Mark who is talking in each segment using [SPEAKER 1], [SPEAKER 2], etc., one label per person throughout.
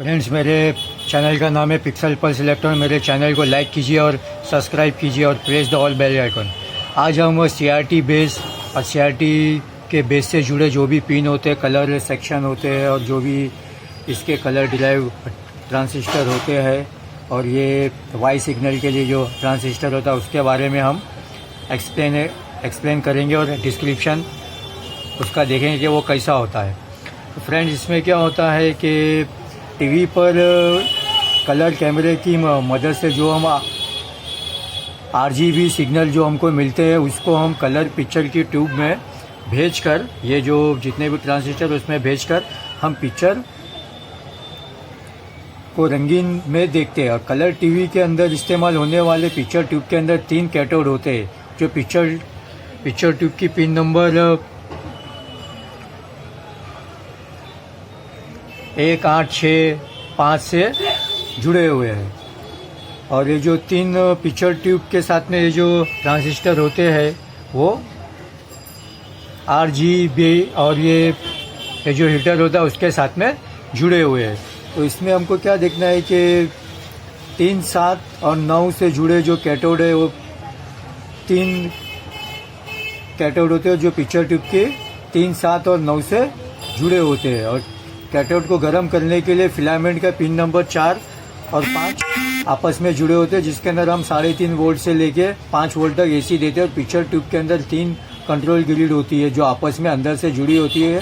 [SPEAKER 1] Friends, मेरे channel का नाम है पिक्सल पल्स इलेक्ट्रॉन। मेरे चैनल को लाइक कीजिए और सब्सक्राइब कीजिए और press the all bell icon. आज हम सीआरटी बेस और सीआरटी के बेस से जुड़े जो भी पिन होते हैं, कलर सेक्शन होते हैं और जो भी इसके कलर ड्राइव ट्रांजिस्टर होते हैं और ये वाई सिग्नल के लिए जो ट्रांजिस्टर होता है उसके बारे में हम एक्सप्लेन करेंगे और डिस्क्रिप्शन उसका देखेंगे कि वो कैसा होता है। तो फ्रेंड्स, इसमें क्या होता है कि टीवी पर कलर कैमरे की मदद से जो हम आरजीबी सिग्नल जो हमको मिलते हैं उसको हम कलर पिक्चर की ट्यूब में भेजकर, ये जो जितने भी ट्रांजिस्टर उसमें भेजकर हम पिक्चर को रंगीन में देखते हैं। और कलर टीवी के अंदर इस्तेमाल होने वाले पिक्चर ट्यूब के अंदर 3 कैथोड होते हैं जो पिक्चर ट्यूब की पिन नंबर 1, 8, 6, 5 से जुड़े हुए हैं। और ये जो 3 पिक्चर ट्यूब के साथ में ये जो ट्रांजिस्टर होते हैं वो RGB और ये जो हीटर होता है उसके साथ में जुड़े हुए हैं। तो इसमें हमको क्या देखना है कि 3, 7 और 9 से जुड़े जो कैथोड है वो 3 कैथोड होते हैं जो पिक्चर ट्यूब के 3, 7 और 9 से जुड़े होते हैं। और कैथोड को गर्म करने के लिए फिलामेंट का पिन नंबर 4 और 5 आपस में जुड़े होते हैं, जिसके अंदर हम 3.5 वोल्ट से लेके 5 वोल्ट तक AC देते हैं। और पिक्चर ट्यूब के अंदर 3 कंट्रोल ग्रिड होती है जो आपस में अंदर से जुड़ी होती है।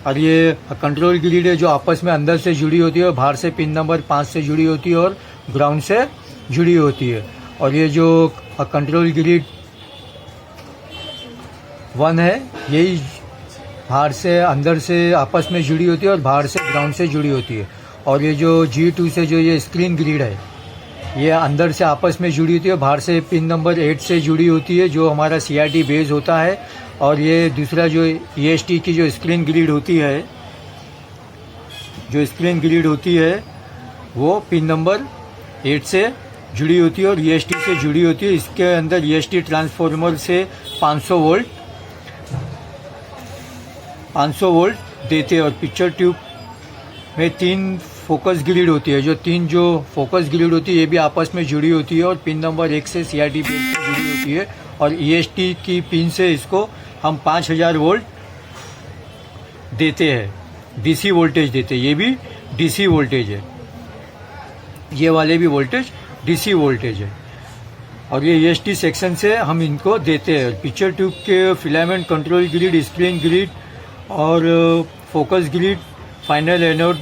[SPEAKER 1] और ये कंट्रोल ग्रिड है जो आपस में अंदर से जुड़ी होती है और बाहर से पिन नंबर 5 से जुड़ी होती है और ग्राउंड से जुड़ी होती है। और ये जो कंट्रोल ग्रिड 1 है यही बाहर से अंदर से आपस में जुड़ी होती है और बाहर से ग्राउंड से जुड़ी होती है। और ये जो G2 से जो ये स्क्रीन ग्रिड है ये अंदर से आपस में जुड़ी होती है, बाहर से पिन नंबर 8 से जुड़ी होती है जो हमारा CRT बेस होता है। और ये दूसरा जो EST की जो स्क्रीन ग्रिड होती है वो पिन नंबर 8 से जुड़ी होती है और EST से जुड़ी होती है। इसके अंदर EST ट्रांसफार्मर से 500 वोल्ट देते हैं। और पिक्चर ट्यूब में 3 फोकस ग्रिड होती है, जो 3 जो फोकस ग्रिड होती है ये भी आपस में जुड़ी होती है और पिन नंबर 1 से CRT बेस से जुड़ी होती है। और EST की पिन से इसको हम 5000 वोल्ट देते हैं, DC वोल्टेज देते हैं। ये भी DC वोल्टेज है, ये वाले भी वोल्टेज DC वोल्टेज है। और ये EST सेक्शन से हम इनको देते हैं। पिक्चर ट्यूब के filament, control grid, screen grid और फोकस ग्रिड, फाइनल एनोड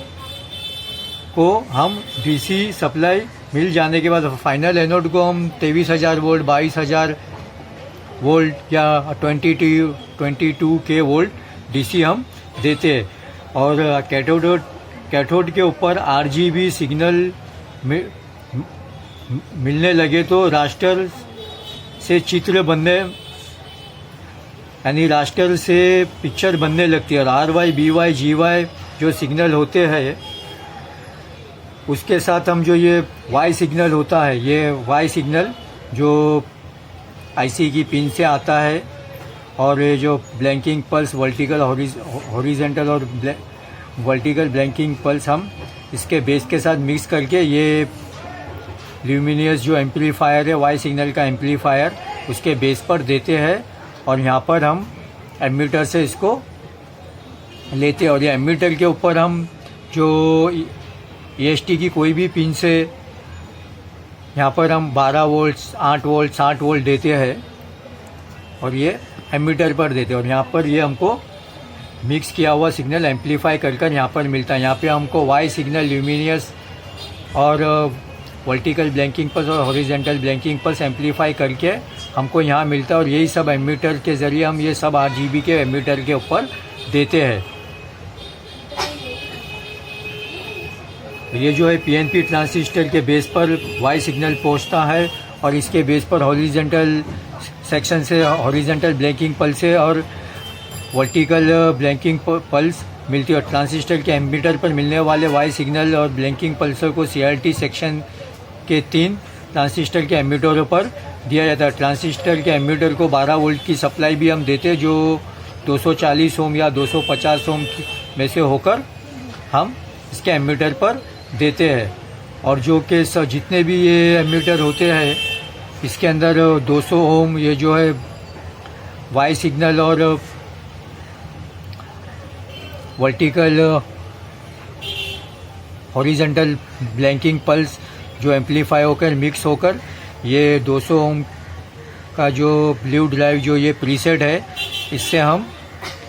[SPEAKER 1] को हम DC सप्लाई मिल जाने के बाद फाइनल एनोड को हम 23,000 वोल्ट, 22,000 वोल्ट या 22 के वोल्ट DC हम देते हैं। और कैथोड के ऊपर RGB सिग्नल मिलने लगे तो रास्टर से चित्र बनने, यानी रास्टर से पिक्चर बनने लगती है। और RY, BY, GY जो सिग्नल होते हैं उसके साथ हम जो ये Y सिग्नल होता है, ये Y सिग्नल जो IC की पिन से आता है और ये जो ब्लैंकिंग पल्स, वर्टिकल, हॉरिजेंटल और वर्टिकल ब्लैंकिंग पल्स हम इसके बेस के साथ मिक्स करके ये ल्यूमिनियस जो एम्पलीफायर है, Y सिग्नल का एम्पलीफायर, उसके बेस पर देते हैं। और यहाँ पर हम एमीटर से इसको लेते हैं और ये एमीटर के ऊपर हम जो EST की कोई भी पिन से यहाँ पर हम 12 वोल्ट, 8 वोल्ट, 60 वोल्ट देते हैं और ये एमीटर पर देते हैं। और यहाँ पर ये हमको मिक्स किया हुआ सिग्नल एम्पलीफाई कर यहाँ पर मिलता है। यहाँ पे हमको Y सिग्नल, ल्यूमिनियस और वर्टिकल ब्लैंकिंग पल्स और हॉरिजेंटल ब्लैंकिंग पल्स एम्पलीफाई करके हमको यहाँ मिलता है। और यही सब एमीटर के ज़रिए हम ये सब RGB के एमीटर के ऊपर देते हैं। ये जो है PNP ट्रांजिस्टर के बेस पर Y सिग्नल पहुँचता है और इसके बेस पर हॉरिजेंटल सेक्शन से हॉरिजेंटल ब्लैंकिंग पल्स है और वर्टिकल ब्लैंकिंग पल्स मिलती है। और ट्रांजिस्टर के एमीटर पर मिलने वाले Y सिग्नल और ब्लैंकिंग पल्सर को CRT सेक्शन के 3 ट्रांजिस्टर के एमीटरों पर दिया जाता है। ट्रांजिस्टर के एमीटर को 12 वोल्ट की सप्लाई भी हम देते हैं जो 240 ओम या 250 ओम में से होकर हम इसके एमीटर पर देते हैं। और जो कि जितने भी ये एमीटर होते हैं इसके अंदर 200 ओम ये जो है वाई सिग्नल और वर्टिकल हॉरिजॉन्टल ब्लैंकिंग पल्स जो एम्पलीफाई होकर मिक्स होकर ये 200 ओम का जो ब्लू ड्राइव जो ये प्रीसेट है इससे हम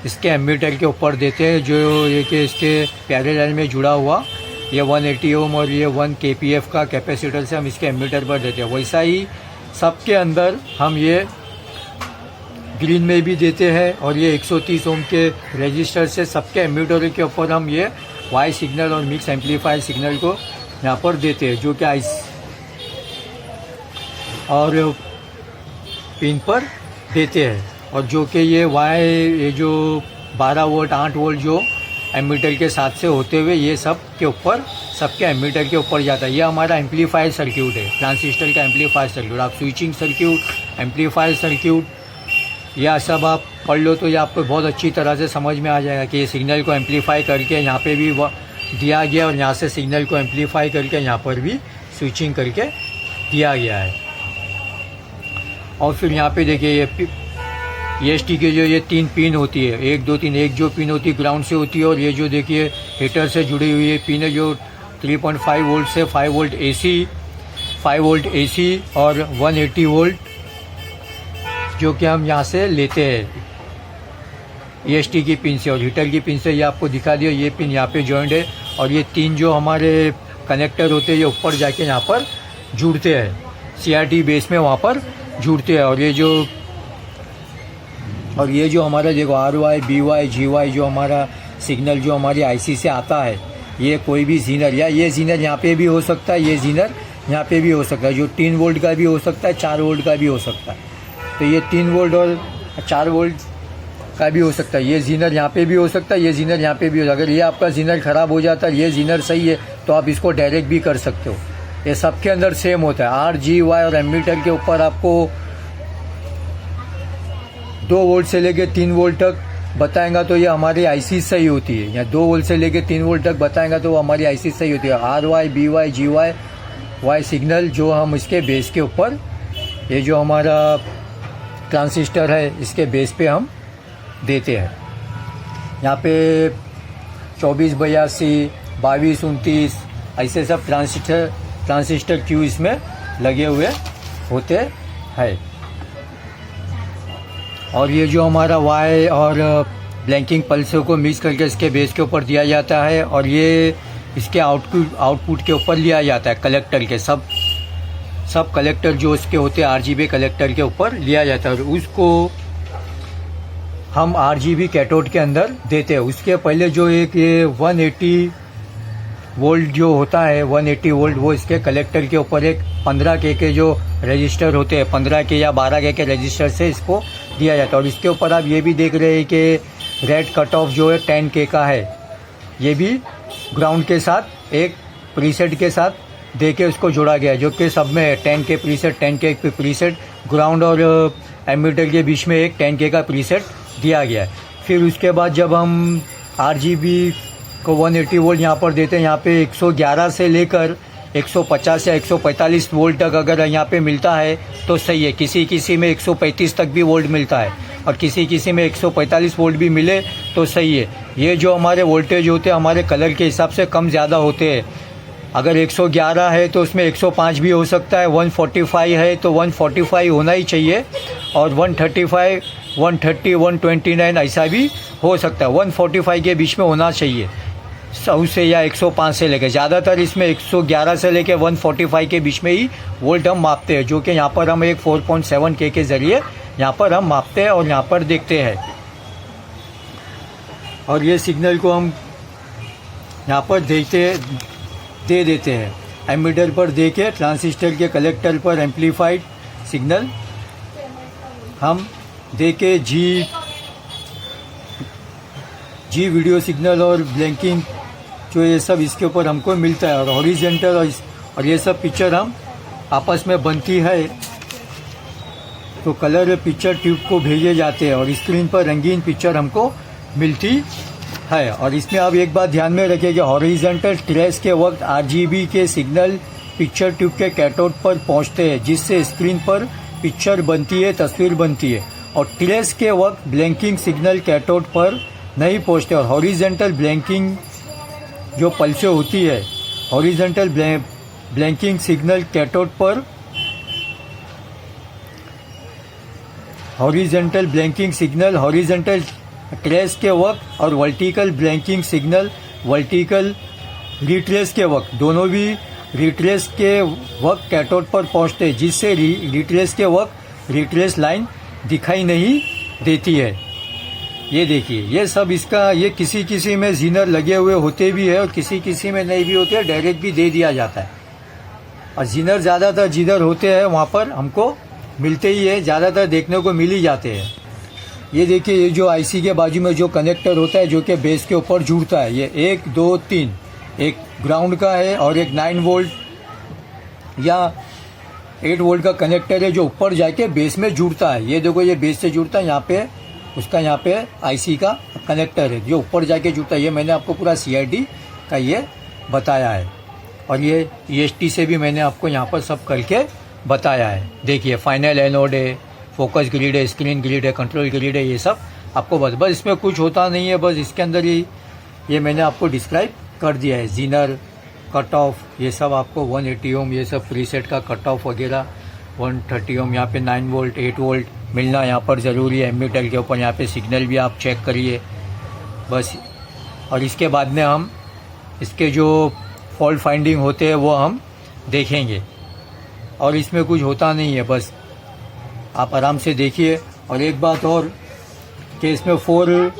[SPEAKER 1] इसके एमीटर के ऊपर देते हैं। जो ये कि इसके पैरेलल में जुड़ा हुआ ये 180 ओम और ये 1 kpf का कैपेसिटर से हम इसके एमीटर पर देते हैं। वैसा ही सबके अंदर हम ये ग्रीन में भी देते हैं और ये 130 ओम के रजिस्टर से सबके एमीटर के ऊपर हम ये वाई सिग्नल और मिक्स एम्पलीफायर सिग्नल को यहाँ पर देते हैं, जो कि और पिन पर देते हैं। और जो कि ये वाई ये जो 12 वोल्ट 8 वोल्ट जो एमीटर के साथ से होते हुए ये सब के ऊपर सबके एमीटर के ऊपर जाता है। ये हमारा एम्पलीफायर सर्क्यूट है, ट्रांजिस्टर का एम्पलीफायर सर्क्यूट। आप स्विचिंग सर्क्यूट, एम्पलीफायर सर्क्यूट यह सब आप पढ़ लो तो ये आपको बहुत अच्छी तरह से समझ में आ जाएगा कि ये सिग्नल को एम्पलीफाई करके यहाँ पे भी दिया गया और यहाँ से सिग्नल को एम्पलीफाई करके यहाँ पर भी स्विचिंग करके दिया गया है। और फिर यहाँ पे देखिए ये EST के जो ये 3 पिन होती है, 1 2 3, एक जो पिन होती है ग्राउंड से होती है और ये जो देखिए हीटर से जुड़ी हुई है पिन है जो 3.5 वोल्ट से 5 वोल्ट AC और 180 वोल्ट जो कि हम यहाँ से लेते हैं EST की पिन से। और हीटर की पिन से ये आपको दिखा दिया, ये पिन यहाँ पे जॉइंट है और ये 3 जो हमारे कनेक्टर होते हैं ये ऊपर जाके यहाँ पर जुड़ते हैं, CRT बेस में वहाँ पर जुड़ते हैं। और ये जो हमारा देखो RY, BY, GY जो हमारा सिग्नल जो हमारी IC से आता है, ये कोई भी जीनर या ये जीनर यहाँ पे भी हो सकता है, ये जीनर यहाँ पे भी हो सकता है, जो 3 वोल्ट का भी हो सकता है, 4 वोल्ट का भी हो सकता है। तो ये 3 वोल्ट और 4 वोल्ट का भी हो सकता है, ये जीनर यहाँ पे भी हो सकता है, ये जीनर यहाँ पे भी हो सकता है। अगर ये आपका जीनर ख़राब हो जाता है, ये जीनर सही है तो आप इसको डायरेक्ट भी कर सकते हो। ये सबके अंदर सेम होता है। R, G, Y और एमीटर के ऊपर आपको 2 वोल्ट से लेके 3 वोल्ट तक बताएंगा तो ये हमारी IC सही होती है, या 2 वोल्ट से लेके 3 वोल्ट तक बताएंगा तो वो हमारी IC सही होती है। RY, BY, GY, Y signal जो हम इसके बेस के ऊपर ये जो हमारा ट्रांजिस्टर है इसके बेस पे हम देते हैं। यहाँ पे 24 82 22 29 ऐसे सब ट्रांजिस्टर क्यू इसमें लगे हुए होते हैं। और ये जो हमारा वाई और ब्लैंकिंग पल्सों को मिक्स करके इसके बेस के ऊपर दिया जाता है और ये इसके आउटपुट के ऊपर लिया जाता है कलेक्टर के सब कलेक्टर जो इसके होते हैं RGB कलेक्टर के ऊपर लिया जाता है और उसको हम RGB कैथोड के अंदर देते हैं। उसके पहले जो एक ये 180 वोल्ट जो होता है 180 वोल्ट वो इसके कलेक्टर के ऊपर एक 15K के जो रजिस्टर होते हैं 15K या 12K के रजिस्टर से इसको दिया जाता है। और इसके ऊपर आप ये भी देख रहे हैं कि रेड कट ऑफ जो है 10K का है, ये भी ग्राउंड के साथ एक प्रीसेट के साथ देके उसको जोड़ा गया है, जो कि सब में 10K preset 10K preset ground और एमीटर के बीच में एक 10K का प्रीसेट दिया गया है। फिर उसके बाद जब हम RGB को 180 वोल्ट यहाँ पर देते हैं, यहाँ पे 111 से लेकर 150 या 145 वोल्ट तक अगर यहाँ पे मिलता है तो सही है। किसी में 135 तक भी वोल्ट मिलता है और किसी में 145 वोल्ट भी मिले तो सही है। ये जो हमारे वोल्टेज होते हैं हमारे कलर के हिसाब से कम ज़्यादा होते हैं। अगर 111 है तो उसमें 105 भी हो सकता है, 145 है तो 145 होना ही चाहिए और 135, 130, 129 ऐसा भी हो सकता है। 145 के बीच में होना चाहिए 100 से या 105 से लेकर, ज़्यादातर इसमें 111 से लेकर 145 के बीच में ही वोल्ट हम मापते हैं, जो कि यहाँ पर हम एक 4.7K के ज़रिए यहाँ पर हम मापते हैं और यहाँ पर देखते हैं। और ये सिग्नल को हम यहाँ पर दे देते हैं एमीटर पर दे के ट्रांजिस्टर के कलेक्टर पर एम्पलीफाइड सिग्नल हम दे के जी वीडियो सिग्नल और ब्लैंकिंग जो ये सब इसके ऊपर हमको मिलता है। और हॉरिजॉन्टल और ये सब पिक्चर हम आपस में बनती है तो कलर पिक्चर ट्यूब को भेजे जाते हैं और स्क्रीन पर रंगीन पिक्चर हमको मिलती है। और इसमें आप एक बात ध्यान में रखिए कि हॉरिजॉन्टल ट्रेस के वक्त आरजीबी के सिग्नल पिक्चर ट्यूब के कैथोड पर पहुंचते हैं, जिससे स्क्रीन पर पिक्चर बनती है, तस्वीर बनती है। और ट्रेस के वक्त ब्लैंकिंग सिग्नल कैथोड पर नहीं पहुंचते। और हॉरिजॉन्टल ब्लैंकिंग जो पल्से होती है, हॉरिजॉन्टल ब्लैंकिंग सिग्नल कैथोड पर, horizontal blanking signal horizontal trace के वक्त और vertical blanking signal vertical retrace के वक्त, दोनों भी रिट्रेस के वक्त कैथोड पर पहुंचते हैं, जिससे रिट्रेस के वक्त रिट्रेस लाइन दिखाई नहीं देती है। ये देखिए, ये सब इसका, ये किसी किसी में जीनर लगे हुए होते भी है और किसी किसी में नहीं भी होते, डायरेक्ट भी दे दिया जाता है। और जीनर ज़्यादातर जिधर होते हैं वहाँ पर हमको मिलते ही है, ज़्यादातर देखने को मिल ही जाते हैं। ये देखिए, ये जो आईसी के बाजू में जो कनेक्टर होता है जो कि बेस के ऊपर जुड़ता है, ये 1 2 3, एक ग्राउंड का है और एक 9 वोल्ट या 8 वोल्ट का कनेक्टर है जो ऊपर जाके बेस में जुड़ता है। ये देखो, ये बेस से जुड़ता है, यहाँ पे उसका, यहाँ पे आईसी का कनेक्टर है जो ऊपर जाके जुड़ता है। ये मैंने आपको पूरा सीआईडी का ये बताया है। और ये ईएसटी से भी मैंने आपको यहाँ पर सब करके बताया है। देखिए, फाइनल एनोड है, फोकस ग्रिड है, स्क्रीन ग्रिड है, कंट्रोल ग्रिड है, ये सब आपको बस इसमें कुछ होता नहीं है, बस इसके अंदर ही ये मैंने आपको डिस्क्राइब कर दिया है। जीनर, कट ऑफ, ये सब आपको 180 ओम, ये सब प्रीसेट का कट ऑफ वगैरह 130 ओम, यहाँ पे 9 वोल्ट 8 वोल्ट मिलना यहाँ पर ज़रूरी है। एमीटर के ऊपर यहाँ पे सिग्नल भी आप चेक करिए बस। और इसके बाद में हम इसके जो फॉल्ट फाइंडिंग होते हैं वो हम देखेंगे। और इसमें कुछ होता नहीं है, बस आप आराम से देखिए। और एक बात और कि इसमें 4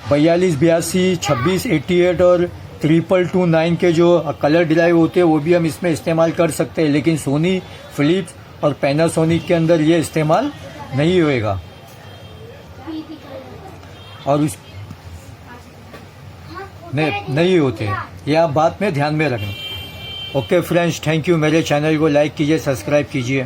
[SPEAKER 1] 42 82 26 88 और 2229 के जो कलर ड्राइव होते हैं वो भी हम इसमें इस्तेमाल कर सकते हैं, लेकिन सोनी, फिलिप्स और पैनासोनिक के अंदर ये इस्तेमाल नहीं होएगा। और उस नहीं होते, ये आप बात में ध्यान में रखना। Okay friends, thank you. मेरे चैनल को लाइक कीजिए, सब्सक्राइब कीजिए।